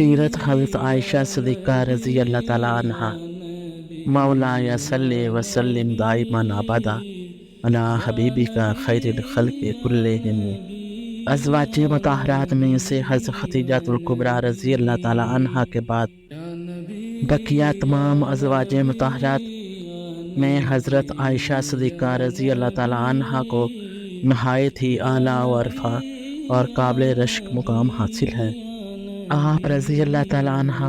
سیرت حضرت عائشہ صدیقہ رضی اللہ تعالیٰ عنہا۔ مولا یا صلی وسلم دائما ابدا علی حبیبک خیر الخلق کلہم۔ ازواج مطہرات میں سے حضرت خدیجہ الکبریٰ رضی اللہ تعالیٰ عنہا کے بعد بقیہ تمام ازواج مطہرات میں حضرت عائشہ صدیقہ رضی اللہ تعالیٰ عنہا کو نہایت ہی اعلیٰ و عرفہ اور قابل رشک مقام حاصل ہے۔ آپ رضی اللہ تعالیٰ عنہ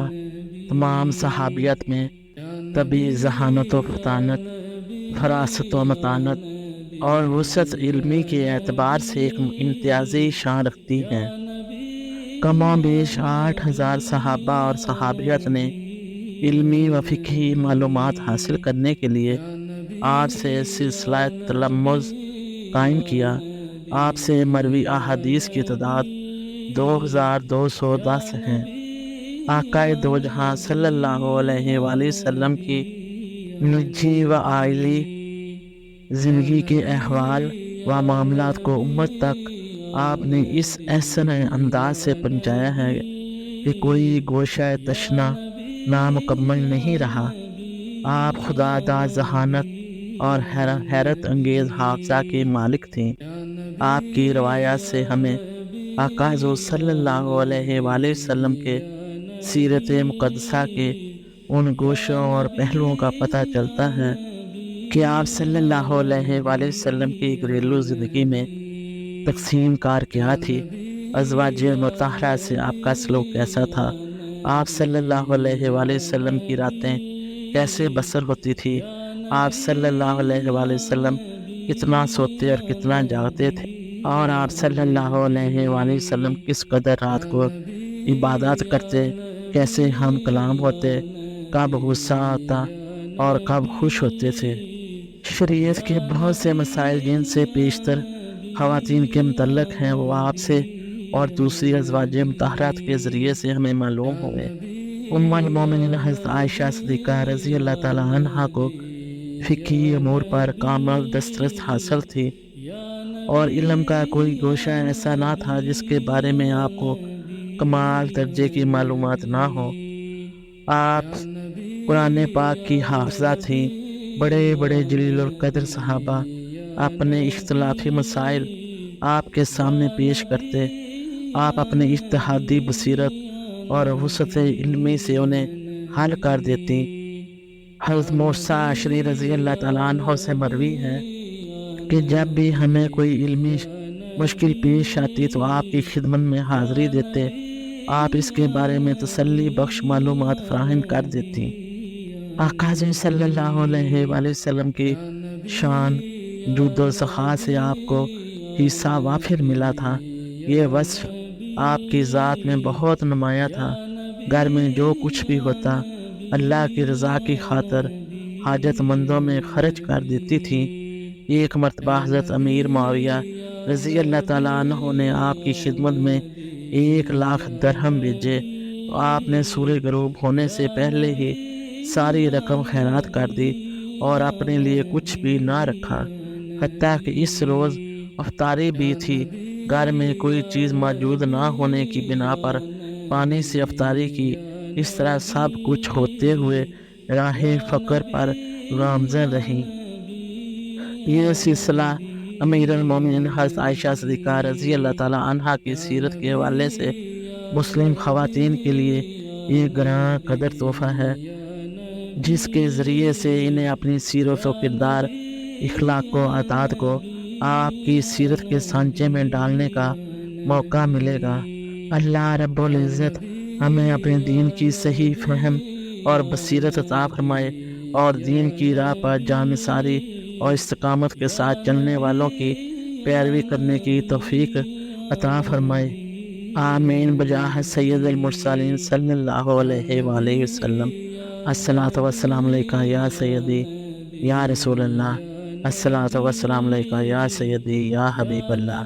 تمام صحابیت میں طبی ذہانت و فطانت، فراست و متانت اور وسعت علمی کے اعتبار سے ایک امتیازی شان رکھتی ہیں۔ کم و بیش 8000 صحابہ اور صحابیت نے علمی و فقہی معلومات حاصل کرنے کے لیے آپ سے سلسلہ تلمذ قائم کیا۔ آپ سے مروی احادیث کی تعداد 2210 ہیں۔ آقا دو جہاں صلی اللہ علیہ وآلہ وسلم کی نجی و عائلی زندگی کے احوال و معاملات کو امت تک آپ نے اس احسن انداز سے پہنچایا ہے کہ کوئی گوشہ تشنا نامکمل نہیں رہا۔ آپ خدا داد ذہانت اور حیرت انگیز حافظہ کے مالک تھیں۔ آپ کی روایات سے ہمیں آقا صلی اللہ علیہ وآلہ وسلم کے سیرت مقدسہ کے ان گوشوں اور پہلوؤں کا پتہ چلتا ہے کہ آپ صلی اللہ علیہ وآلہ وسلم کی گھریلو زندگی میں تقسیم کار کیا تھی، ازواج مطہرہ سے آپ کا سلوک کیسا تھا، آپ صلی اللہ علیہ وآلہ وسلم کی راتیں کیسے بسر ہوتی تھی، آپ صلی اللہ علیہ وآلہ وسلم کتنا سوتے اور کتنا جاگتے تھے، اور آپ صلی اللہ علیہ وآلہ وسلم کس قدر رات کو عبادات کرتے، کیسے ہم کلام ہوتے، کب غصہ آتا اور کب خوش ہوتے تھے۔ شریعت کے بہت سے مسائل جن سے بیشتر خواتین کے متعلق ہیں وہ آپ سے اور دوسری ازواج مطہرات کے ذریعے سے ہمیں معلوم ہوئے۔ ام المومنین حضرت عائشہ صدیقہ رضی اللہ تعالیٰ عنہا کو فقہی امور پر کامل دسترس حاصل تھی، اور علم کا کوئی گوشہ ایسا نہ تھا جس کے بارے میں آپ کو کمال درجے کی معلومات نہ ہو۔ آپ قرآن پاک کی حافظہ تھیں۔ بڑے بڑے جلیل القدر صحابہ اپنے اختلافی مسائل آپ کے سامنے پیش کرتے، آپ اپنے اجتہادی بصیرت اور وسعت علمی سے انہیں حل کر دیتی۔ حضرت موسیٰ اشعری رضی اللہ تعالیٰ عنہ سے مروی ہے کہ جب بھی ہمیں کوئی علمی مشکل پیش آتی تو آپ کی خدمت میں حاضری دیتے، آپ اس کے بارے میں تسلی بخش معلومات فراہم کر دیتی۔ آقا صلی اللہ علیہ وآلہ وسلم کی شان جود و سخا سے آپ کو حصہ وافر ملا تھا۔ یہ وصف آپ کی ذات میں بہت نمایاں تھا۔ گھر میں جو کچھ بھی ہوتا اللہ کی رضا کی خاطر حاجت مندوں میں خرچ کر دیتی تھی۔ ایک مرتبہ حضرت امیر معاویہ رضی اللہ تعالیٰ عنہ نے آپ کی خدمت میں 1,00,000 درہم بھیجے تو آپ نے سورج غروب ہونے سے پہلے ہی ساری رقم خیرات کر دی اور اپنے لیے کچھ بھی نہ رکھا، حتیٰ کہ اس روز افطاری بھی تھی۔ گھر میں کوئی چیز موجود نہ ہونے کی بنا پر پانی سے افطاری کی۔ اس طرح سب کچھ ہوتے ہوئے راہ فقر پر گامزن رہی۔ یہ سلسلہ امیر المومنین حضرت عائشہ صدیقہ رضی اللہ تعالیٰ عنہا کی سیرت کے حوالے سے مسلم خواتین کے لیے ایک گراں قدر تحفہ ہے، جس کے ذریعے سے انہیں اپنی سیرت و کردار، اخلاق و عادات کو آپ کی سیرت کے سانچے میں ڈالنے کا موقع ملے گا۔ اللہ رب العزت ہمیں اپنے دین کی صحیح فہم اور بصیرت عطا فرمائے، اور دین کی راہ پر جانثاری اور استقامت کے ساتھ چلنے والوں کی پیروی کرنے کی توفیق عطا فرمائے۔ آمین بجاہ سید المرسلین صلی اللہ علیہ وآلہ وسلم۔ الصلاۃ والسلام علیکہ یا سیدی یا رسول اللہ، الصلاۃ والسلام علیکہ یا سیدی یا حبیب اللہ۔